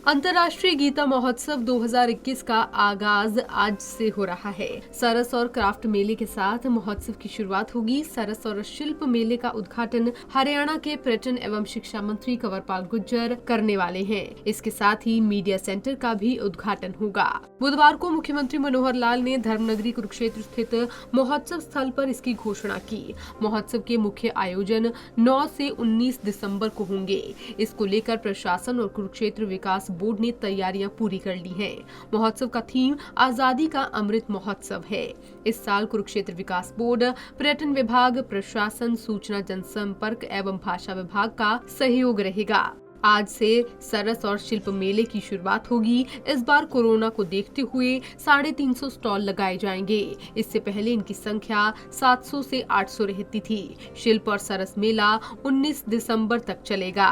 अंतर्राष्ट्रीय गीता महोत्सव 2021 का आगाज आज से हो रहा है। सरस और क्राफ्ट मेले के साथ महोत्सव की शुरुआत होगी। सरस और शिल्प मेले का उद्घाटन हरियाणा के पर्यटन एवं शिक्षा मंत्री कंवरपाल गुर्जर करने वाले हैं। इसके साथ ही मीडिया सेंटर का भी उद्घाटन होगा। बुधवार को मुख्यमंत्री मनोहर लाल ने धर्मनगरी कुरुक्षेत्र स्थित महोत्सव स्थल पर इसकी घोषणा की। महोत्सव के मुख्य आयोजन 9 से 19 दिसंबर को होंगे। इसको लेकर प्रशासन और कुरुक्षेत्र विकास बोर्ड ने तैयारियां पूरी कर ली हैं। महोत्सव का थीम आजादी का अमृत महोत्सव है। इस साल कुरुक्षेत्र विकास बोर्ड, पर्यटन विभाग, प्रशासन, सूचना जनसंपर्क एवं भाषा विभाग का सहयोग रहेगा। आज से सरस और शिल्प मेले की शुरुआत होगी। इस बार कोरोना को देखते हुए 350 स्टॉल लगाए जाएंगे। इससे पहले इनकी संख्या 700 से 800 रहती थी। शिल्प और सरस मेला 19 दिसंबर तक चलेगा।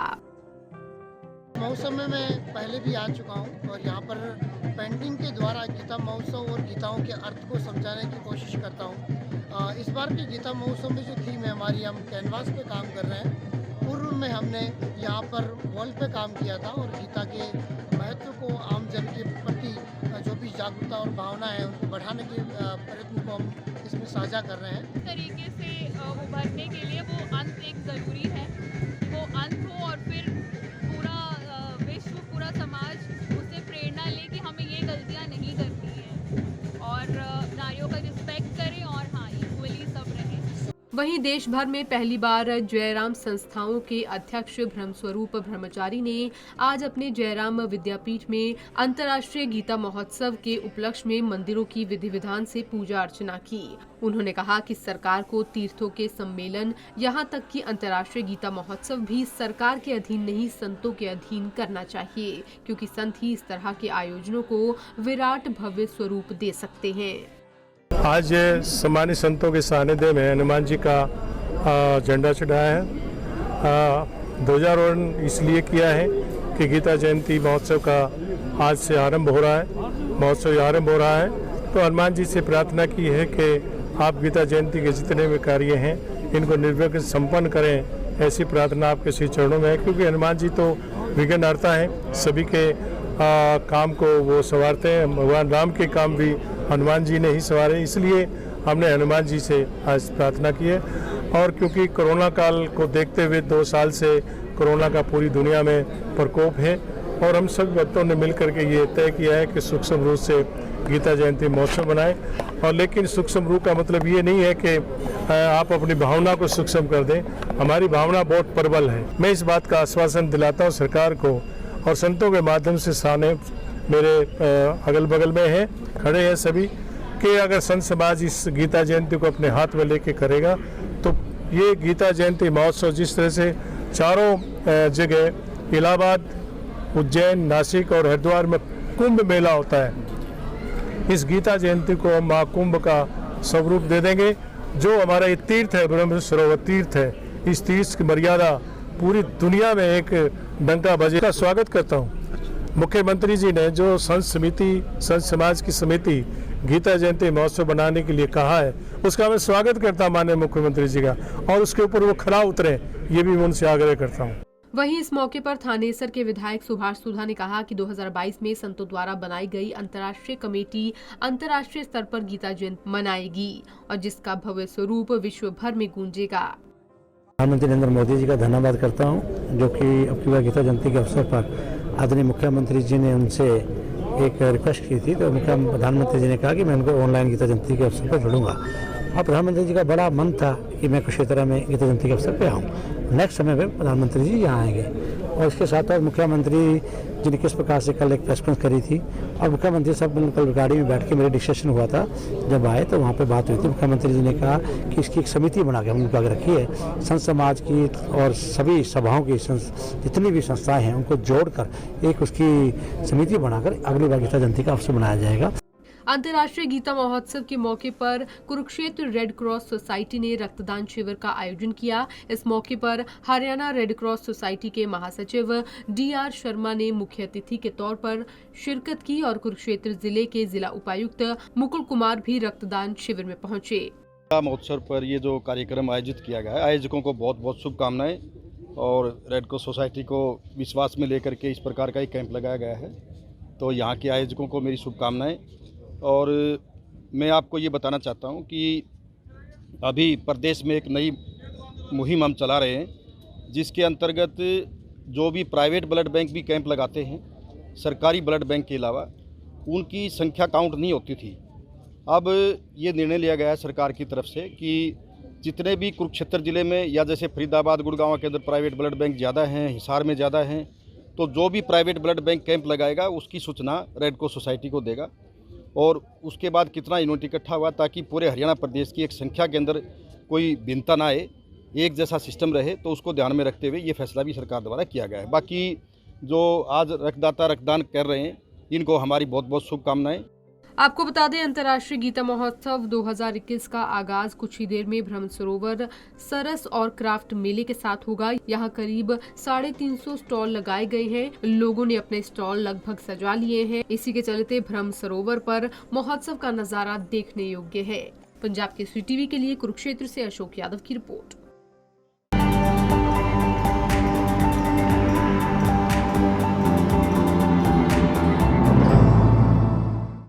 महोत्सव में मैं पहले भी आ चुका हूं और यहाँ पर पेंटिंग के द्वारा गीता महोत्सव और गीताओं के अर्थ को समझाने की कोशिश करता हूँ। इस बार के गीता महोत्सव में जो थीम है हमारी, हम कैनवास पे काम कर रहे हैं। पूर्व में हमने यहाँ पर वॉल पे काम किया था और गीता के महत्व को आम जन के प्रति जो भी जागरूकता और भावना है उनको बढ़ाने के प्रयत्न को हम इसमें साझा कर रहे हैं। इस तरीके से उभरने के लिए वो अंत एक ज़रूरी है। वो अंत हो और फिर पूरा समाज उससे प्रेरणा ले कि हमें ये गलतियां नहीं करनी है और नारियों का रिस्पेक्ट करें और हाँ, इक्वली सब रहें। वहीं देश भर में पहली बार जयराम संस्थाओं के अध्यक्ष ब्रह्मस्वरूप ब्रह्मचारी ने आज अपने जयराम विद्यापीठ में अंतर्राष्ट्रीय गीता महोत्सव के उपलक्ष्य में मंदिरों की विधि विधान से पूजा अर्चना की। उन्होंने कहा कि सरकार को तीर्थों के सम्मेलन, यहां तक कि अंतर्राष्ट्रीय गीता महोत्सव भी सरकार के अधीन नहीं, संतों के अधीन करना चाहिए, क्योंकि संत ही इस तरह के आयोजनों को विराट भव्य स्वरूप दे सकते हैं। आज सम्मानित संतों के सानिध्य में हनुमान जी का झंडा चढ़ाया है। ध्वजारोहण इसलिए किया है कि गीता जयंती महोत्सव का आज से आरंभ हो रहा है। महोत्सव आरंभ हो रहा है तो हनुमान जी से प्रार्थना की है कि आप गीता जयंती के जितने भी कार्य हैं इनको निर्विघ्न संपन्न करें। ऐसी प्रार्थना आपके श्री चरणों में है, क्योंकि हनुमान जी तो विघ्नहर्ता हैं, सभी के काम को वो संवारते हैं। भगवान राम के काम भी हनुमान जी ने ही संवारे, इसलिए हमने हनुमान जी से आज प्रार्थना की है। और क्योंकि कोरोना काल को देखते हुए 2 साल से कोरोना का पूरी दुनिया में प्रकोप है और हम सब भक्तों ने मिलकर के ये तय किया है कि सूक्ष्म रूप से गीता जयंती महोत्सव बनाएं। और लेकिन सूक्ष्म रूप का मतलब ये नहीं है कि आप अपनी भावना को सूक्ष्म कर दें। हमारी भावना बहुत प्रबल है। मैं इस बात का आश्वासन दिलाता हूँ सरकार को और संतों के माध्यम से सामने मेरे अगल बगल में हैं, खड़े हैं सभी, कि अगर संत समाज इस गीता जयंती को अपने हाथ में लेके करेगा तो ये गीता जयंती महोत्सव जिस तरह से चारों जगह इलाहाबाद, उज्जैन, नासिक और हरिद्वार में कुंभ मेला होता है, इस गीता जयंती को हम महाकुंभ का स्वरूप दे देंगे। जो हमारा ये तीर्थ है, ब्रह्म सरोवर तीर्थ है, इस तीर्थ की मर्यादा पूरी दुनिया में एक डंका बजे का स्वागत करता हूँ। मुख्यमंत्री जी ने जो संत समाज की समिति गीता जयंती महोत्सव बनाने के लिए कहा है, उसका मैं स्वागत करता हूँ माननीय मुख्यमंत्री जी का, और उसके ऊपर वो खरा उतरे, ये भी मैं उनसे आग्रह करता हूँ। वहीं इस मौके पर थानेसर के विधायक सुभाष सुधा ने कहा कि 2022 में संतों द्वारा बनाई गई अंतर्राष्ट्रीय कमेटी अंतर्राष्ट्रीय स्तर पर गीता जयंती मनाएगी और जिसका भव्य स्वरूप विश्व भर में गूंजेगा। प्रधानमंत्री नरेंद्र मोदी जी का धन्यवाद करता हूं, जो कि अब की बार गीता जयंती के अवसर पर आदरणीय मुख्यमंत्री जी ने उनसे एक रिक्वेस्ट की थी, तो प्रधानमंत्री जी ने कहा कि मैं उनको ऑनलाइन गीता जयंती के अवसर पर जोड़ूंगा। और प्रधानमंत्री जी का बड़ा मन था कि मैं कुरुक्षेत्र में गीता जयंती के अवसर पर आऊँ। नेक्स्ट समय में प्रधानमंत्री जी यहाँ आएंगे और इसके साथ साथ मुख्यमंत्री जी ने किस प्रकार से कल एक प्रेस कॉन्फ्रेंस करी थी और मुख्यमंत्री साहब कल गाड़ी में बैठ के मेरे डिस्कशन हुआ था। जब आए तो वहाँ पे बात हुई थी। मुख्यमंत्री जी ने कहा कि इसकी एक समिति बना के हमने आगे रखी है, संत समाज की और सभी सभाओं की जितनी भी संस्थाएं हैं उनको जोड़कर एक उसकी समिति बनाकर अगली बार गीता जयंती का अवसर बनाया जाएगा। अंतर्राष्ट्रीय गीता महोत्सव के मौके पर कुरुक्षेत्र रेड क्रॉस सोसाइटी ने रक्तदान शिविर का आयोजन किया। इस मौके पर हरियाणा रेड क्रॉस सोसाइटी के महासचिव DR शर्मा ने मुख्य अतिथि के तौर पर शिरकत की और कुरुक्षेत्र जिले के जिला उपायुक्त मुकुल कुमार भी रक्तदान शिविर में पहुंचे। महोत्सव पर ये जो कार्यक्रम आयोजित किया गया है, आयोजकों को बहुत बहुत शुभकामनाएं। और रेड क्रॉस सोसाइटी को विश्वास में लेकर के इस प्रकार का एक कैंप लगाया गया है। तो यहाँ के आयोजकों को मेरी शुभकामनाएं। और मैं आपको ये बताना चाहता हूँ कि अभी प्रदेश में एक नई मुहिम हम चला रहे हैं, जिसके अंतर्गत जो भी प्राइवेट ब्लड बैंक भी कैंप लगाते हैं, सरकारी ब्लड बैंक के अलावा उनकी संख्या काउंट नहीं होती थी। अब ये निर्णय लिया गया है सरकार की तरफ से कि जितने भी कुरुक्षेत्र ज़िले में या जैसे फरीदाबाद गुड़गांव के अंदर प्राइवेट ब्लड बैंक ज़्यादा हैं, हिसार में ज़्यादा हैं, तो जो भी प्राइवेट ब्लड बैंक कैंप लगाएगा उसकी सूचना रेड क्रॉस सोसाइटी को देगा। और उसके बाद कितना यूनिट इकट्ठा हुआ, ताकि पूरे हरियाणा प्रदेश की एक संख्या के अंदर कोई भिन्नता ना आए, एक जैसा सिस्टम रहे, तो उसको ध्यान में रखते हुए ये फैसला भी सरकार द्वारा किया गया है। बाकी जो आज रक्तदाता रक्तदान कर रहे हैं, इनको हमारी बहुत बहुत शुभकामनाएं। आपको बता दें, अंतर्राष्ट्रीय गीता महोत्सव 2021 का आगाज कुछ ही देर में ब्रह्म सरोवर सरस और क्राफ्ट मेले के साथ होगा। यहाँ करीब 350 स्टॉल लगाए गए हैं। लोगों ने अपने स्टॉल लगभग सजा लिए हैं। इसी के चलते ब्रह्म सरोवर पर महोत्सव का नजारा देखने योग्य है। पंजाब केसरी टीवी के लिए कुरुक्षेत्र से अशोक यादव की रिपोर्ट।